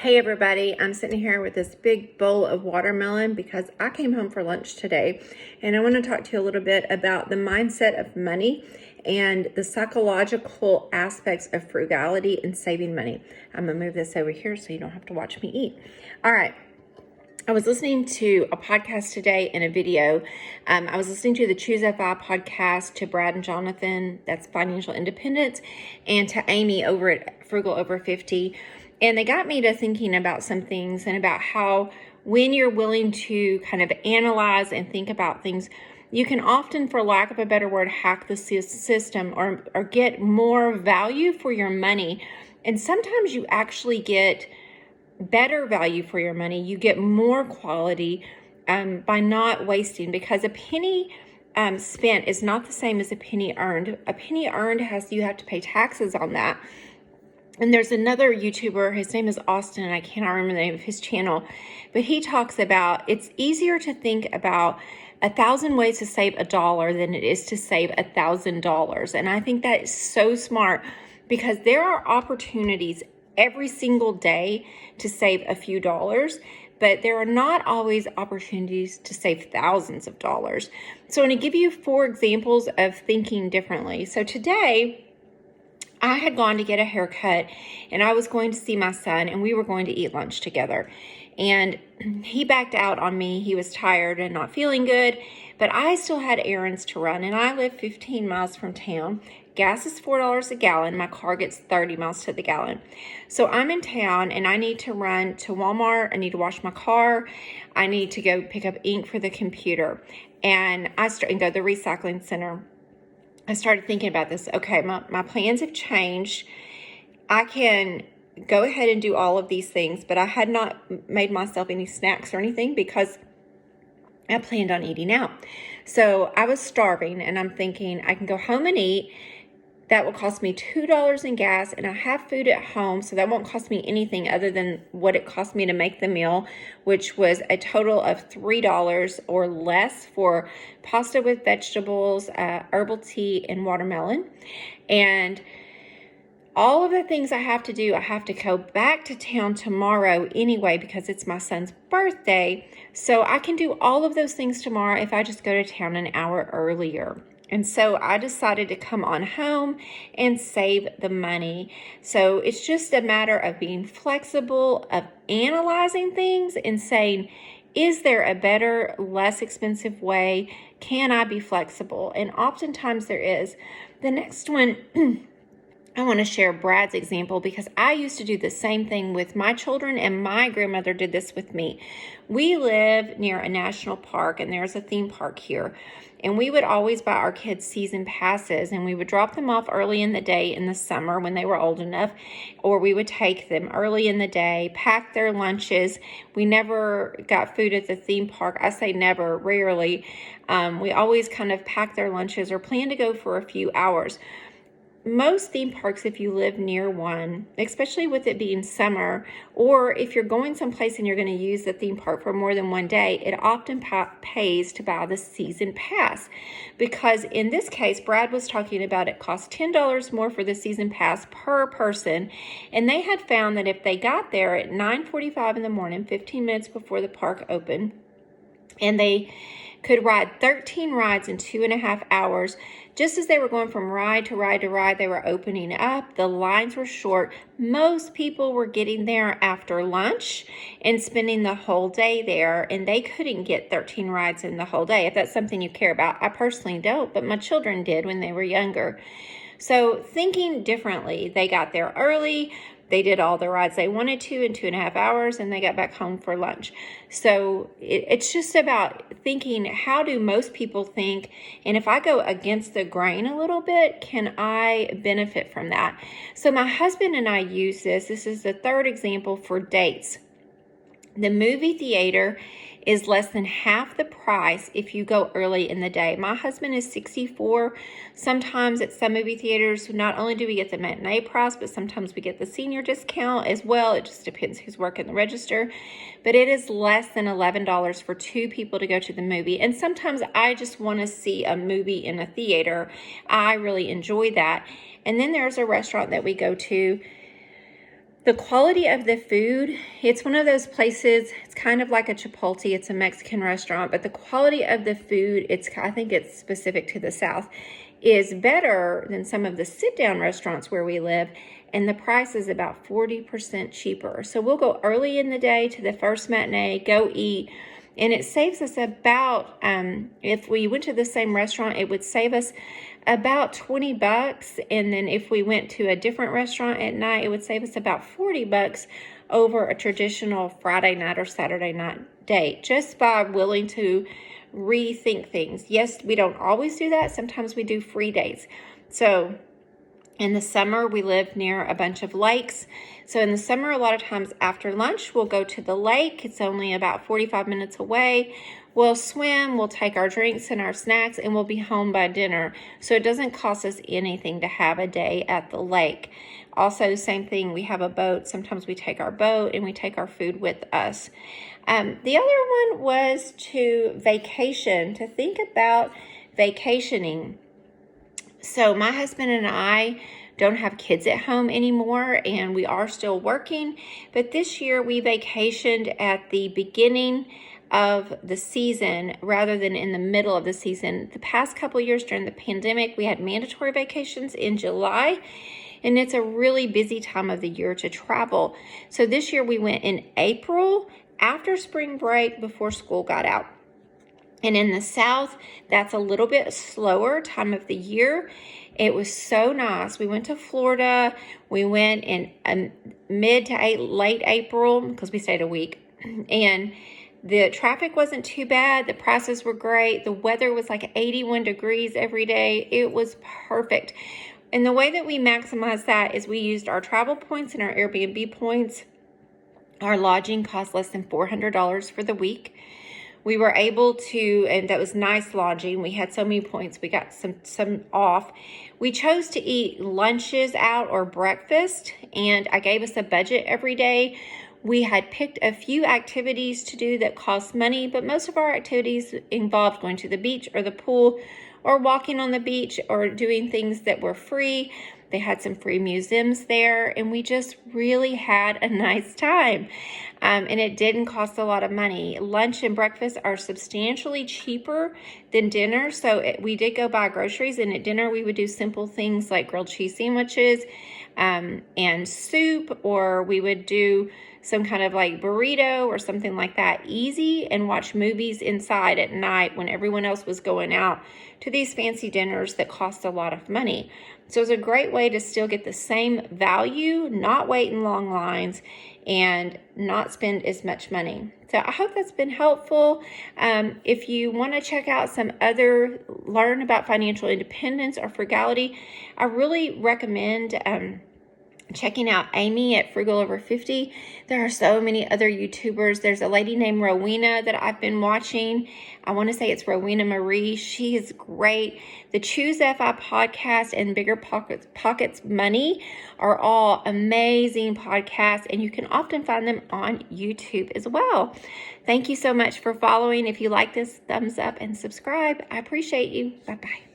Hey everybody, I'm sitting here with this big bowl of watermelon because I came home for lunch today, and I want to talk to you a little bit about the mindset of money and the psychological aspects of frugality and saving money. I'm going to move this over here so you don't have to watch me eat. All right. I was listening to a podcast today and a video. I was listening to the Choose FI podcast, to Brad and Jonathan, that's Financial Independence, and to Amy over at Frugal Over 50. And they got me to thinking about some things and about how when you're willing to kind of analyze and think about things, you can often, for lack of a better word, hack the system or get more value for your money. And sometimes you actually get better value for your money. You get more quality by not wasting, because a penny spent is not the same as a penny earned. A penny earned you have to pay taxes on that. And there's another YouTuber, his name is Austin, and I cannot remember the name of his channel, but he talks about it's easier to think about 1,000 ways to save $1 than it is to save $1,000. And I think that is so smart, because there are opportunities every single day to save a few dollars, but there are not always opportunities to save thousands of dollars. So I'm going to give you 4 examples of thinking differently. So today, I had gone to get a haircut, and I was going to see my son, and we were going to eat lunch together. And he backed out on me. He was tired and not feeling good, but I still had errands to run, and I live 15 miles from town. Gas is $4 a gallon. My car gets 30 miles to the gallon. So I'm in town, and I need to run to Walmart. I need to wash my car. I need to go pick up ink for the computer, and go to the recycling center. I started thinking about this. Okay, my plans have changed. I can go ahead and do all of these things, but I had not made myself any snacks or anything because I planned on eating out. So I was starving, and I'm thinking I can go home and eat. That will cost me $2 in gas, and I have food at home, so that won't cost me anything other than what it cost me to make the meal, which was a total of $3 or less for pasta with vegetables, herbal tea, and watermelon. And all of the things I have to do, I have to go back to town tomorrow anyway because it's my son's birthday. So I can do all of those things tomorrow if I just go to town an hour earlier. And so I decided to come on home and save the money. So it's just a matter of being flexible, of analyzing things and saying, is there a better, less expensive way? Can I be flexible? And oftentimes there is. The next one, I want to share Brad's example because I used to do the same thing with my children, and my grandmother did this with me. We live near a national park, and there's a theme park here. And we would always buy our kids season passes, and we would drop them off early in the day in the summer when they were old enough, or we would take them early in the day, pack their lunches. We never got food at the theme park. I say never, rarely. We always kind of pack their lunches or plan to go for a few hours. Most theme parks, if you live near one, especially with it being summer, or if you're going someplace and you're going to use the theme park for more than one day, it often pays to buy the season pass. Because in this case, Brad was talking about it cost $10 more for the season pass per person. And they had found that if they got there at 9:45 in the morning, 15 minutes before the park opened, and they could ride 13 rides in 2.5 hours. Just as they were going from ride to ride to ride, they were opening up. The lines were short. Most people were getting there after lunch and spending the whole day there, and they couldn't get 13 rides in the whole day. If that's something you care about, I personally don't, but my children did when they were younger. So thinking differently, they got there early. They did all the rides they wanted to in 2.5 hours, and they got back home for lunch. So it's just about thinking, how do most people think? And if I go against the grain a little bit, can I benefit from that? So my husband and I use this. This is the 3rd example for dates. The movie theater is less than half the price if you go early in the day. My husband is 64. Sometimes at some movie theaters, not only do we get the matinee price, but sometimes we get the senior discount as well. It just depends who's working the register. But it is less than $11 for 2 people to go to the movie. And sometimes I just want to see a movie in a theater. I really enjoy that. And then there's a restaurant that we go to The quality of the food, it's one of those places, it's kind of like a Chipotle, it's a Mexican restaurant, but the quality of the food, I think it's specific to the South, is better than some of the sit-down restaurants where we live, and the price is about 40% cheaper. So we'll go early in the day to the first matinee, go eat, and it saves us about, if we went to the same restaurant, it would save us about $20. And then if we went to a different restaurant at night, it would save us about $40 over a traditional Friday night or Saturday night date, just by willing to rethink things. Yes, we don't always do that. Sometimes we do free dates. So in the summer, we live near a bunch of lakes. So in the summer, a lot of times after lunch, we'll go to the lake. It's only about 45 minutes away. We'll swim, we'll take our drinks and our snacks, and we'll be home by dinner. So it doesn't cost us anything to have a day at the lake. Also, same thing, we have a boat. Sometimes we take our boat and we take our food with us. The other one was to vacation, to think about vacationing. So my husband and I don't have kids at home anymore, and we are still working. But this year we vacationed at the beginning of the season rather than in the middle of the season. The past couple of years during the pandemic, we had mandatory vacations in July, and it's a really busy time of the year to travel. So this year we went in April, after spring break, before school got out. And in the South, that's a little bit slower time of the year. It was so nice. We went to Florida. We went in mid to late April because we stayed a week. And the traffic wasn't too bad. The prices were great. The weather was like 81 degrees every day. It was perfect. And the way that we maximized that is we used our travel points and our Airbnb points. Our lodging cost less than $400 for the week. We were able to, and that was nice lodging. We had so many points, we got some off. We chose to eat lunches out or breakfast, and I gave us a budget every day. We had picked a few activities to do that cost money, but most of our activities involved going to the beach or the pool or walking on the beach or doing things that were free. They had some free museums there, and we just really had a nice time. And it didn't cost a lot of money. Lunch and breakfast are substantially cheaper than dinner. So we did go buy groceries, and at dinner we would do simple things like grilled cheese sandwiches and soup, or we would do some kind of like burrito or something like that, easy, and watch movies inside at night when everyone else was going out to these fancy dinners that cost a lot of money. So it's a great way to still get the same value, not wait in long lines, and not spend as much money. So I hope that's been helpful. If you want to check out some other, learn about financial independence or frugality, I really recommend checking out Amy at Frugal Over 50. There are so many other YouTubers. There's a lady named Rowena that I've been watching. I want to say it's Rowena Marie. She is great. The Choose FI podcast and Bigger Pockets Money are all amazing podcasts, and you can often find them on YouTube as well. Thank you so much for following. If you like this, thumbs up and subscribe. I appreciate you. Bye-bye.